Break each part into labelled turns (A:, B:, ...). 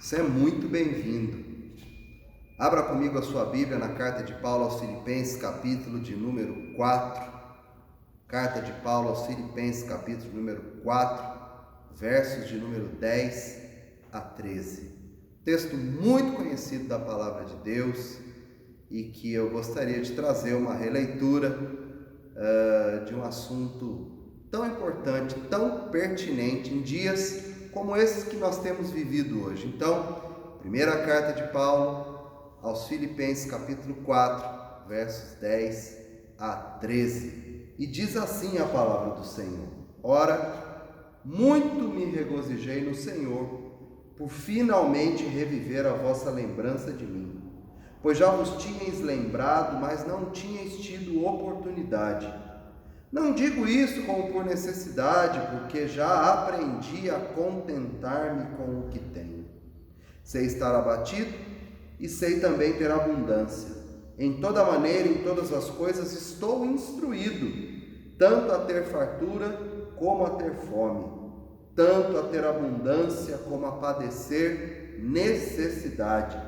A: Você é muito bem-vindo. Abra comigo a sua Bíblia na carta de Paulo aos Filipenses, capítulo de número 4. Carta de Paulo aos Filipenses, capítulo número 4, versos de número 10 a 13. Texto muito conhecido da palavra de Deus e que eu gostaria de trazer uma releitura de um assunto tão importante, tão pertinente em dias como esses que nós temos vivido hoje. Então, primeira carta de Paulo aos Filipenses, capítulo 4, versos 10 a 13. E diz assim a palavra do Senhor: Ora, muito me regozijei no Senhor, por finalmente reviver a vossa lembrança de mim, pois já vos tinhais lembrado, mas não tinhais tido oportunidade. Não digo isso como por necessidade, porque já aprendi a contentar-me com o que tenho. Sei estar abatido e sei também ter abundância. Em toda maneira, em todas as coisas, estou instruído, tanto a ter fartura como a ter fome, tanto a ter abundância como a padecer necessidade.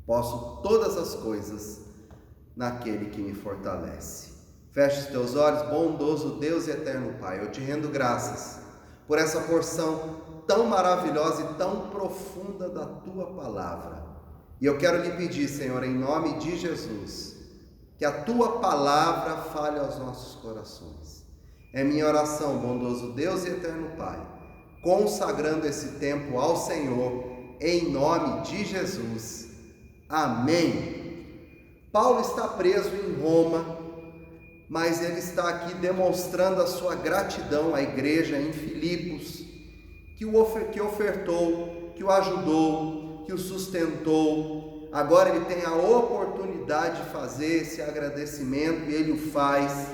A: Posso todas as coisas naquele que me fortalece. Feche os teus olhos, bondoso Deus e eterno Pai. Eu te rendo graças por essa porção tão maravilhosa e tão profunda da tua palavra. E eu quero lhe pedir, Senhor, em nome de Jesus, que a tua palavra fale aos nossos corações. É minha oração, bondoso Deus e eterno Pai, consagrando esse tempo ao Senhor, em nome de Jesus. Amém. Paulo está preso em Roma, mas ele está aqui demonstrando a sua gratidão à igreja em Filipos, que ofertou, que o ajudou, que o sustentou. Agora ele tem a oportunidade de fazer esse agradecimento e ele o faz.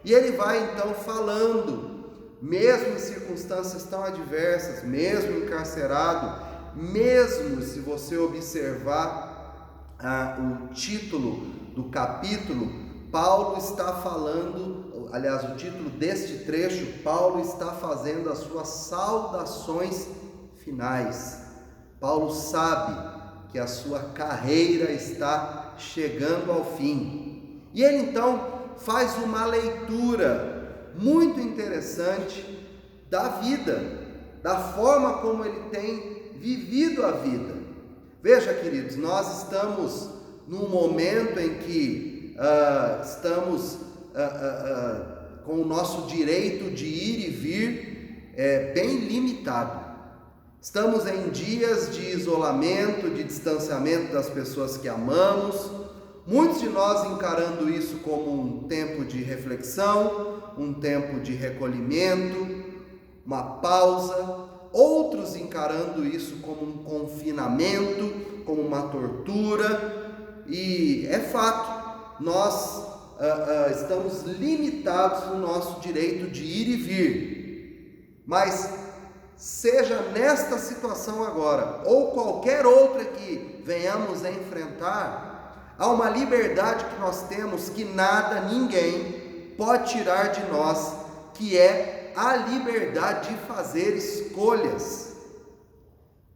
A: E ele vai então falando, mesmo em circunstâncias tão adversas, mesmo encarcerado, mesmo se você observar o título do capítulo, Paulo está falando, aliás, o título deste trecho, Paulo está fazendo as suas saudações finais. Paulo sabe que a sua carreira está chegando ao fim. E ele então faz uma leitura muito interessante da vida, da forma como ele tem vivido a vida. Veja, queridos, nós estamos num momento em que estamos com o nosso direito de ir e vir bem limitado. Estamos em dias de isolamento, de distanciamento das pessoas que amamos, muitos de nós encarando isso como um tempo de reflexão, um tempo de recolhimento, uma pausa, outros encarando isso como um confinamento, como uma tortura, e é fato, nós estamos limitados no nosso direito de ir e vir, mas seja nesta situação agora, ou qualquer outra que venhamos a enfrentar, há uma liberdade que nós temos que nada, ninguém pode tirar de nós, que é a liberdade de fazer escolhas.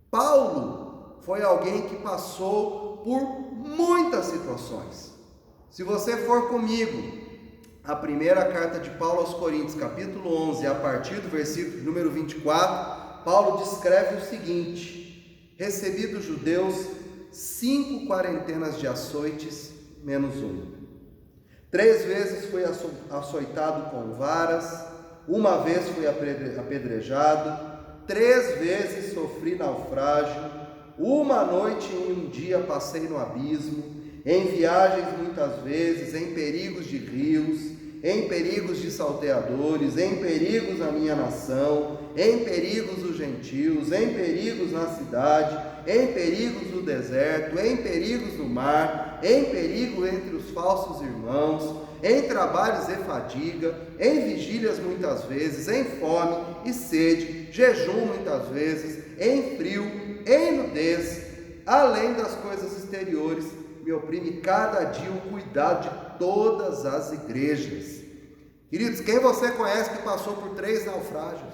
A: Paulo foi alguém que passou por muitas situações. Se você for comigo, a primeira carta de Paulo aos Coríntios, capítulo 11, a partir do versículo número 24, Paulo descreve o seguinte: recebi dos judeus 5 quarentenas de açoites, menos 1. 3 vezes fui açoitado com varas, 1 vez fui apedrejado, 3 vezes sofri naufrágio, 1 noite e 1 dia passei no abismo, em viagens muitas vezes, em perigos de rios, em perigos de salteadores, em perigos na minha nação, em perigos dos gentios, em perigos na cidade, em perigos no deserto, em perigos no mar, em perigo entre os falsos irmãos, em trabalhos e fadiga, em vigílias muitas vezes, em fome e sede, jejum muitas vezes, em frio, em nudez, além das coisas exteriores, me oprime cada dia o cuidado de todas as igrejas. Queridos, quem você conhece que passou por 3 naufrágios?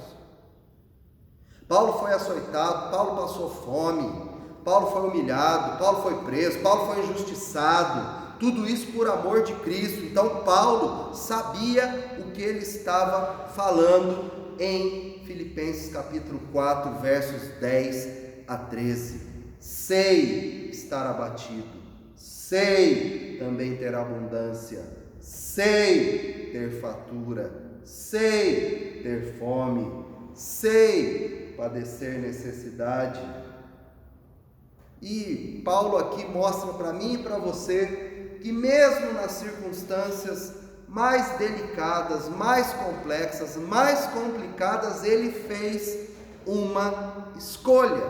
A: Paulo foi açoitado, Paulo passou fome, Paulo foi humilhado, Paulo foi preso, Paulo foi injustiçado, tudo isso por amor de Cristo. Então Paulo sabia o que ele estava falando em Filipenses capítulo 4, versos 10 a 13. Sei estar abatido, sei também ter abundância, sei ter fartura, sei ter fome, sei padecer necessidade. E Paulo aqui mostra para mim e para você que mesmo nas circunstâncias mais delicadas, mais complexas, mais complicadas, ele fez uma escolha.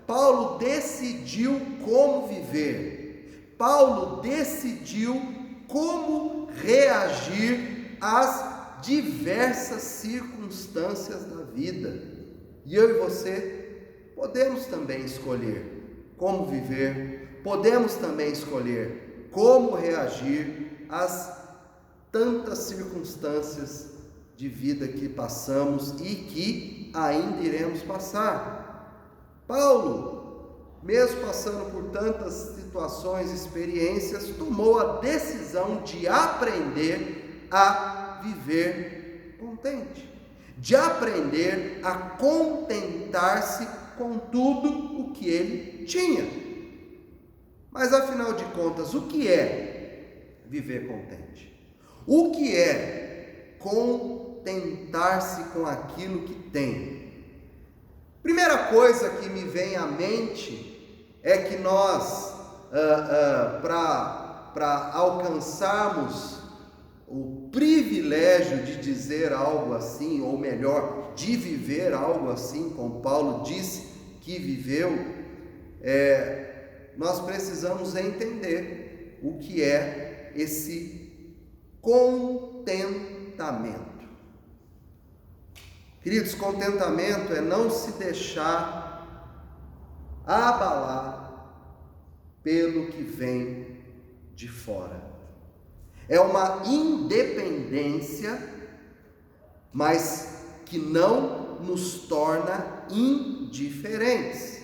A: Paulo decidiu como viver. Paulo decidiu como reagir às diversas circunstâncias da vida. E eu e você podemos também escolher como viver, podemos também escolher como reagir às tantas circunstâncias de vida que passamos e que ainda iremos passar. Paulo, mesmo passando por tantas situações, experiências, tomou a decisão de aprender a viver contente, de aprender a contentar-se com tudo o que ele tinha. Mas afinal de contas, o que é viver contente? O que é contentar-se com aquilo que tem? Primeira coisa que me vem à mente é que nós, para alcançarmos o privilégio de dizer algo assim, ou melhor, de viver algo assim, como Paulo disse que viveu, nós precisamos entender o que é esse contentamento. Queridos, contentamento é não se deixar abalar pelo que vem de fora. É uma independência, mas que não nos torna indiferentes.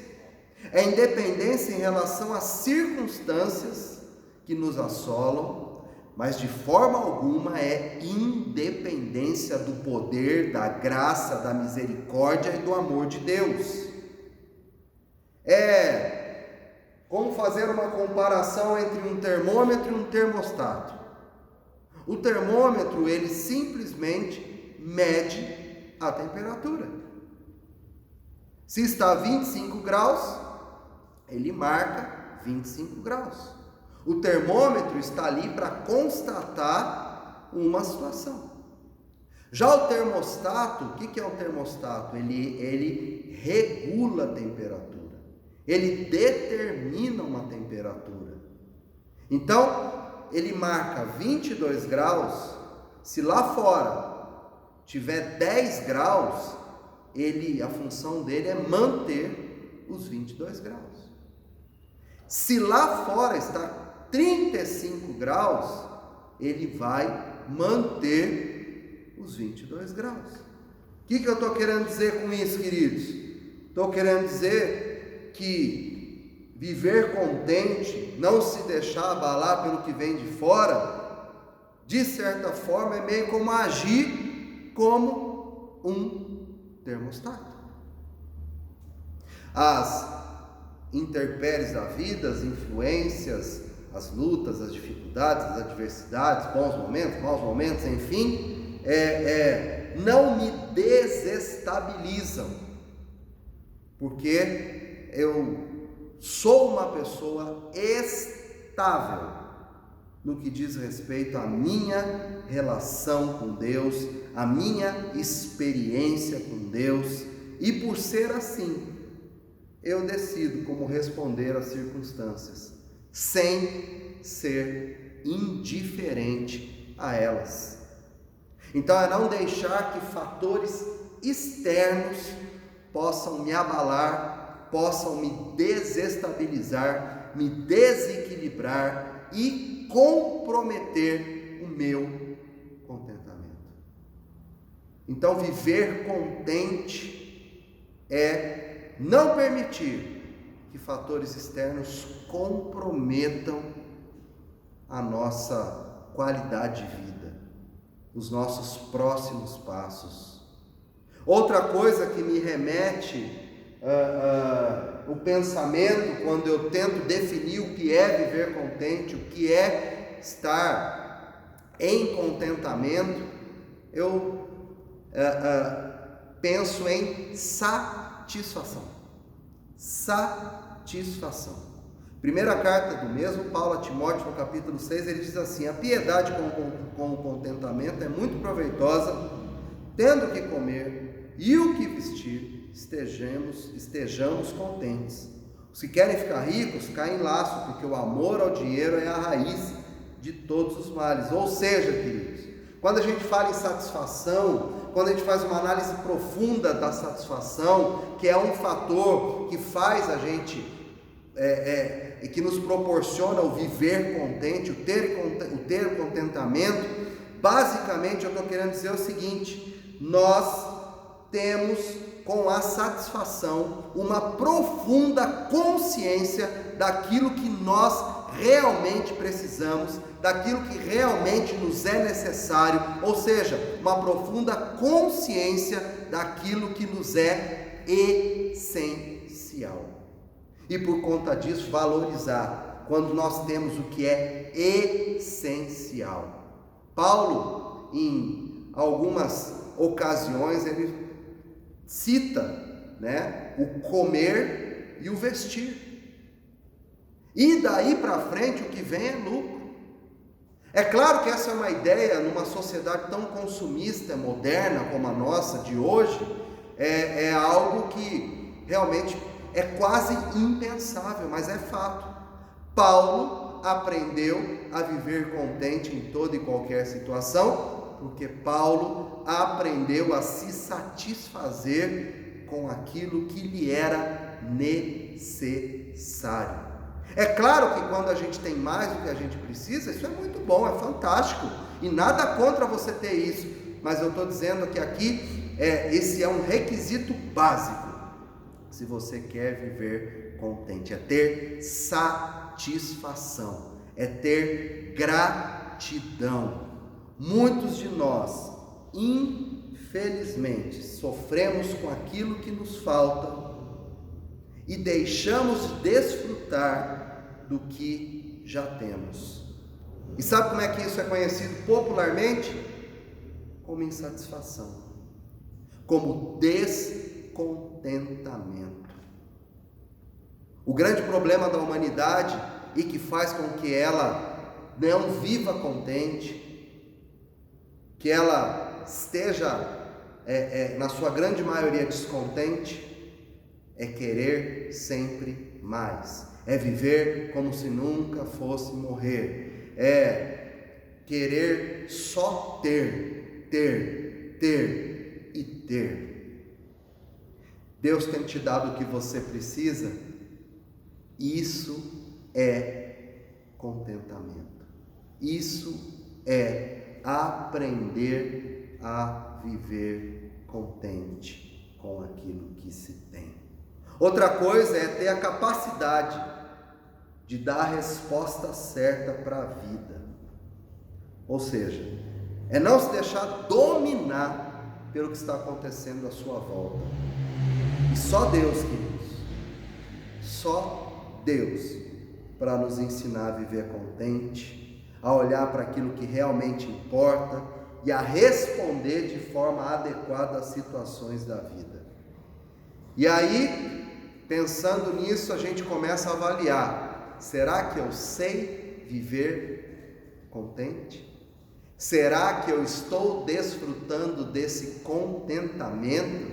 A: É independência em relação às circunstâncias que nos assolam, mas de forma alguma é independência do poder, da graça, da misericórdia e do amor de Deus. É como fazer uma comparação entre um termômetro e um termostato. O termômetro, ele simplesmente mede a temperatura. Se está 25 graus, ele marca 25 graus. O termômetro está ali para constatar uma situação. Já o termostato, o que é o termostato? Ele regula a temperatura. Ele determina uma temperatura. Então, ele marca 22 graus. Se lá fora tiver 10 graus, a função dele é manter os 22 graus. Se lá fora está 35 graus, ele vai manter os 22 graus. O que eu estou querendo dizer com isso, queridos? Estou querendo dizer que viver contente, não se deixar abalar pelo que vem de fora, de certa forma é meio como agir como um termostato. As intempéries da vida, as influências, as lutas, as dificuldades, as adversidades, bons momentos, maus momentos, enfim, não me desestabilizam, porque eu sou uma pessoa estável no que diz respeito à minha relação com Deus, à minha experiência com Deus, e por ser assim, eu decido como responder às circunstâncias, sem ser indiferente a elas. Então é não deixar que fatores externos possam me abalar, possam me desestabilizar, me desequilibrar e comprometer o meu contentamento. Então viver contente é não permitir que fatores externos comprometam a nossa qualidade de vida, os nossos próximos passos. Outra coisa que me remete o pensamento, quando eu tento definir o que é viver contente, o que é estar em contentamento, eu penso em satisfação. Satisfação. Primeira carta do mesmo Paulo a Timóteo, no capítulo 6, ele diz assim: a piedade com o contentamento é muito proveitosa, tendo o que comer e o que vestir, estejamos contentes. Os que querem ficar ricos caem em laço, porque o amor ao dinheiro é a raiz de todos os males. Ou seja, queridos, quando a gente fala em satisfação, quando a gente faz uma análise profunda da satisfação, que é um fator que faz a gente e que nos proporciona o viver contente, o ter contentamento, basicamente eu estou querendo dizer o seguinte: nós temos com a satisfação uma profunda consciência daquilo que nós realmente precisamos, daquilo que realmente nos é necessário, ou seja, uma profunda consciência daquilo que nos é essencial. E por conta disso, valorizar quando nós temos o que é essencial. Paulo, em algumas ocasiões, ele cita, o comer e o vestir. E daí para frente o que vem é lucro. É claro que essa é uma ideia numa sociedade tão consumista, moderna como a nossa de hoje, é algo que realmente é quase impensável, mas é fato. Paulo aprendeu a viver contente em toda e qualquer situação, porque Paulo aprendeu a se satisfazer com aquilo que lhe era necessário. É claro que quando a gente tem mais do que a gente precisa, isso é muito bom, é fantástico, e nada contra você ter isso, mas eu estou dizendo que aqui esse é um requisito básico, se você quer viver contente, é ter satisfação, é ter gratidão. Muitos de nós, infelizmente, sofremos com aquilo que nos falta e deixamos de desfrutar do que já temos. E sabe como é que isso é conhecido popularmente? Como insatisfação, como descontentamento. O grande problema da humanidade e que faz com que ela não viva contente, que ela esteja, na sua grande maioria, descontente, é querer sempre mais, é viver como se nunca fosse morrer, é querer só ter e ter. Deus tem te dado o que você precisa, isso é contentamento, isso é aprender a viver contente com aquilo que se tem. Outra coisa é ter a capacidade de dar a resposta certa para a vida, ou seja, é não se deixar dominar pelo que está acontecendo à sua volta. E só Deus, queridos, só Deus, para nos ensinar a viver contente, a olhar para aquilo que realmente importa e a responder de forma adequada às situações da vida. E aí, pensando nisso, a gente começa a avaliar: será que eu sei viver contente? Será que eu estou desfrutando desse contentamento?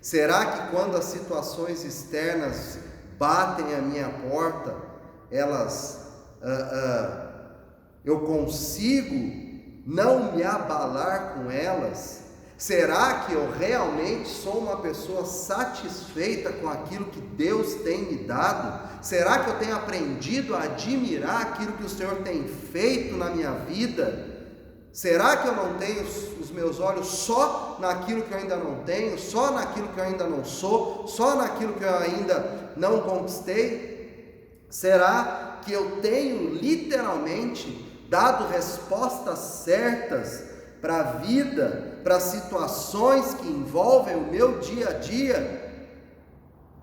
A: Será que quando as situações externas batem à minha porta, eu consigo não me abalar com elas? Será que eu realmente sou uma pessoa satisfeita com aquilo que Deus tem me dado? Será que eu tenho aprendido a admirar aquilo que o Senhor tem feito na minha vida? Será que eu não tenho os meus olhos só naquilo que eu ainda não tenho, só naquilo que eu ainda não sou, só naquilo que eu ainda não conquistei? Será que eu tenho literalmente dado respostas certas para a vida, para situações que envolvem o meu dia a dia?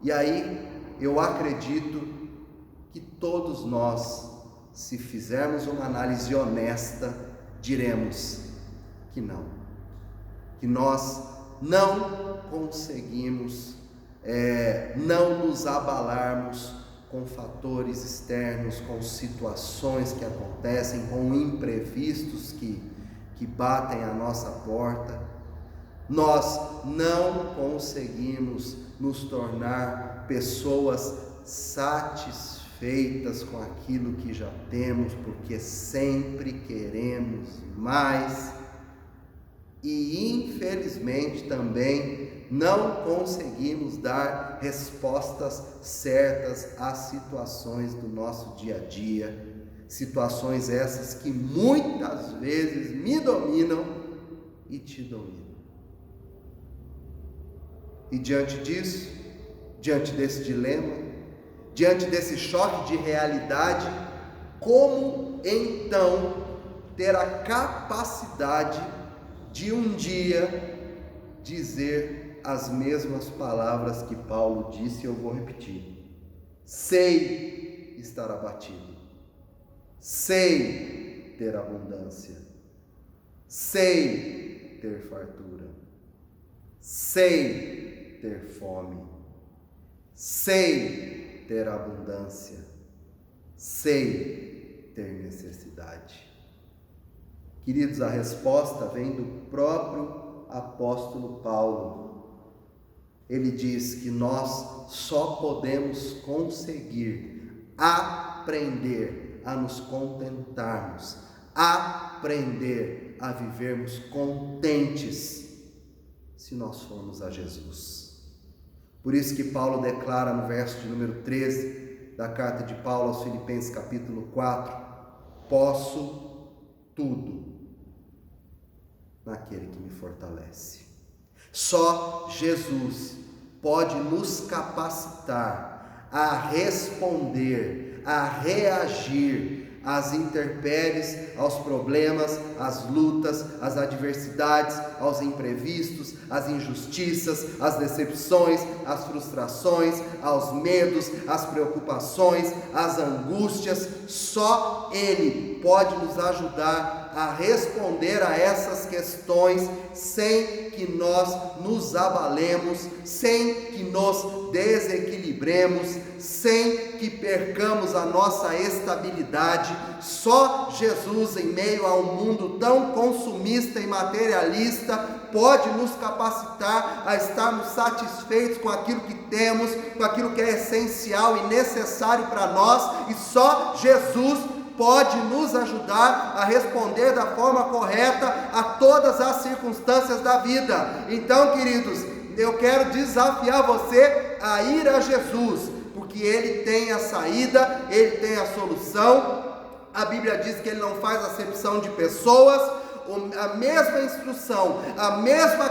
A: E aí eu acredito que todos nós, se fizermos uma análise honesta, diremos que não, que nós não conseguimos não nos abalarmos com fatores externos, com situações que acontecem, com imprevistos que batem à nossa porta. Nós não conseguimos nos tornar pessoas satisfeitas com aquilo que já temos, porque sempre queremos mais. E infelizmente também não conseguimos dar respostas certas às situações do nosso dia a dia, situações essas que muitas vezes me dominam e te dominam. E diante disso, diante desse dilema, diante desse choque de realidade, como então ter a capacidade de um dia dizer as mesmas palavras que Paulo disse? Eu vou repetir: sei estar abatido, sei ter abundância, sei ter fartura, sei ter fome, sei ter abundância, sei ter necessidade. Queridos, a resposta vem do próprio apóstolo Paulo. Ele diz que nós só podemos conseguir aprender a nos contentarmos, aprender a vivermos contentes, se nós formos a Jesus. Por isso que Paulo declara no verso de número 13 da carta de Paulo aos Filipenses, capítulo 4, posso tudo naquele que me fortalece. Só Jesus pode nos capacitar a responder, a reagir às intempéries, aos problemas, às lutas, às adversidades, aos imprevistos, às injustiças, às decepções, às frustrações, aos medos, às preocupações, às angústias. Só Ele pode nos ajudar a responder a essas questões sem que nós nos abalemos, sem que nos desequilibremos, sem que percamos a nossa estabilidade. Só Jesus, em meio a um mundo tão consumista e materialista, pode nos capacitar a estarmos satisfeitos com aquilo que temos, com aquilo que é essencial e necessário para nós, e só Jesus pode nos ajudar a responder da forma correta a todas as circunstâncias da vida. Então, queridos, eu quero desafiar você a ir a Jesus, porque Ele tem a saída, Ele tem a solução. A Bíblia diz que Ele não faz acepção de pessoas. A mesma instrução, a mesma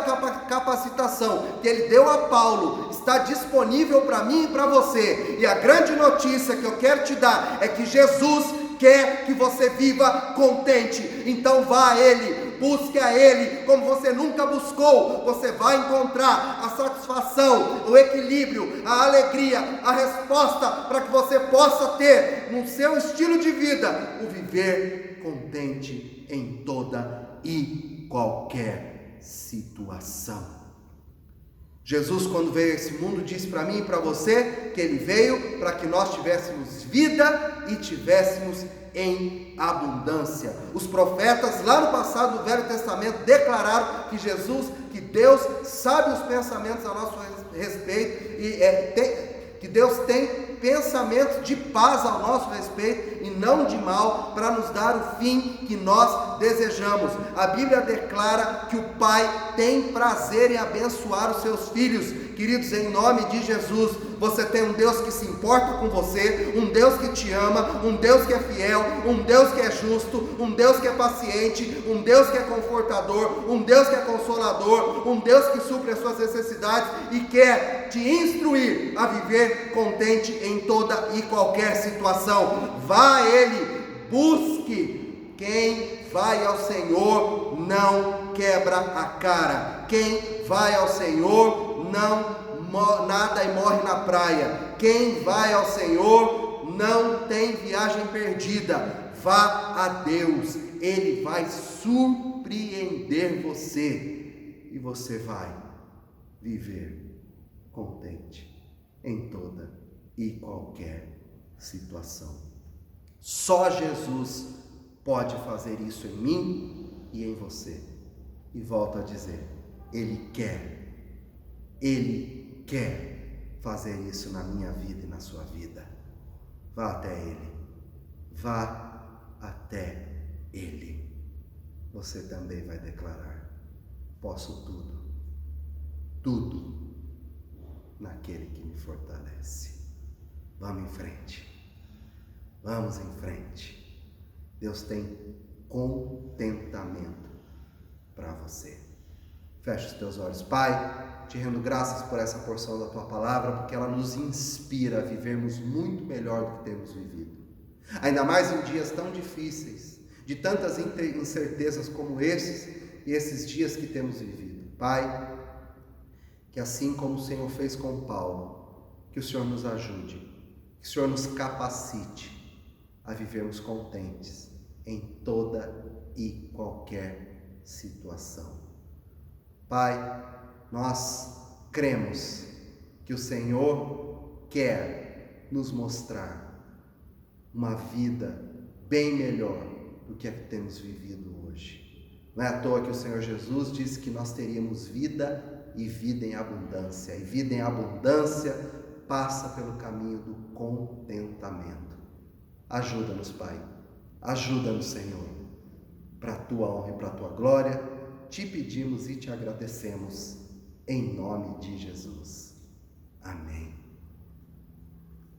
A: capacitação que Ele deu a Paulo está disponível para mim e para você. E a grande notícia que eu quero te dar é que Jesus quer que você viva contente. Então vá a Ele, busque a Ele como você nunca buscou. Você vai encontrar a satisfação, o equilíbrio, a alegria, a resposta para que você possa ter no seu estilo de vida o viver contente em toda e qualquer situação. Jesus, quando veio a esse mundo, disse para mim e para você que Ele veio para que nós tivéssemos vida e tivéssemos em abundância. Os profetas lá no passado do Velho Testamento declararam que Deus sabe os pensamentos a nosso respeito e que Deus tem pensamentos de paz ao nosso respeito e não de mal, para nos dar o fim que nós desejamos. A Bíblia declara que o Pai tem prazer em abençoar os seus filhos. Queridos, em nome de Jesus, Você tem um Deus que se importa com você, um Deus que te ama, um Deus que é fiel, um Deus que é justo, um Deus que é paciente, um Deus que é confortador, um Deus que é consolador, um Deus que supre as suas necessidades e quer te instruir a viver contente em toda e qualquer situação. Vá a Ele, busque. Quem vai ao Senhor não quebra a cara. Quem vai ao Senhor não nada e morre na praia. Quem vai ao Senhor não tem viagem perdida. Vá a Deus, Ele vai surpreender você e você vai viver contente em toda e qualquer situação. Só Jesus pode fazer isso em mim e em você. E volto a dizer, Ele quer fazer isso na minha vida e na sua vida. Vá até Ele. Vá até Ele. Você também vai declarar: posso tudo naquele que me fortalece. Vamos em frente. Vamos em frente. Deus tem contentamento para você. Feche os teus olhos. Pai, te rendo graças por essa porção da tua palavra, porque ela nos inspira a vivermos muito melhor do que temos vivido. Ainda mais em dias tão difíceis, de tantas incertezas como esses dias que temos vivido. Pai, que assim como o Senhor fez com Paulo, que o Senhor nos ajude, que o Senhor nos capacite a vivermos contentes em toda e qualquer situação. Pai, nós cremos que o Senhor quer nos mostrar uma vida bem melhor do que a que temos vivido hoje. Não é à toa que o Senhor Jesus disse que nós teríamos vida e vida em abundância. E vida em abundância passa pelo caminho do contentamento. Ajuda-nos, Pai. Ajuda-nos, Senhor. Para a tua honra e para a tua glória, te pedimos e te agradecemos. Em nome de Jesus. Amém.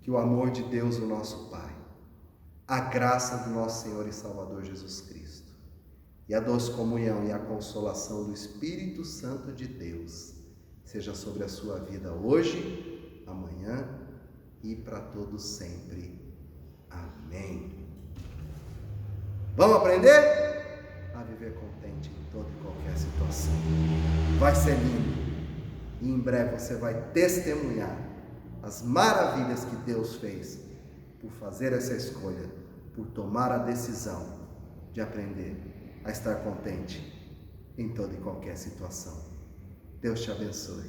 A: Que o amor de Deus, o nosso Pai, a graça do nosso Senhor e Salvador Jesus Cristo e a doce comunhão e a consolação do Espírito Santo de Deus seja sobre a sua vida hoje, amanhã e para todos sempre. Amém. Vamos aprender a viver contente em toda e qualquer situação. Vai ser lindo. E em breve você vai testemunhar as maravilhas que Deus fez por fazer essa escolha, por tomar a decisão de aprender a estar contente em toda e qualquer situação. Deus te abençoe.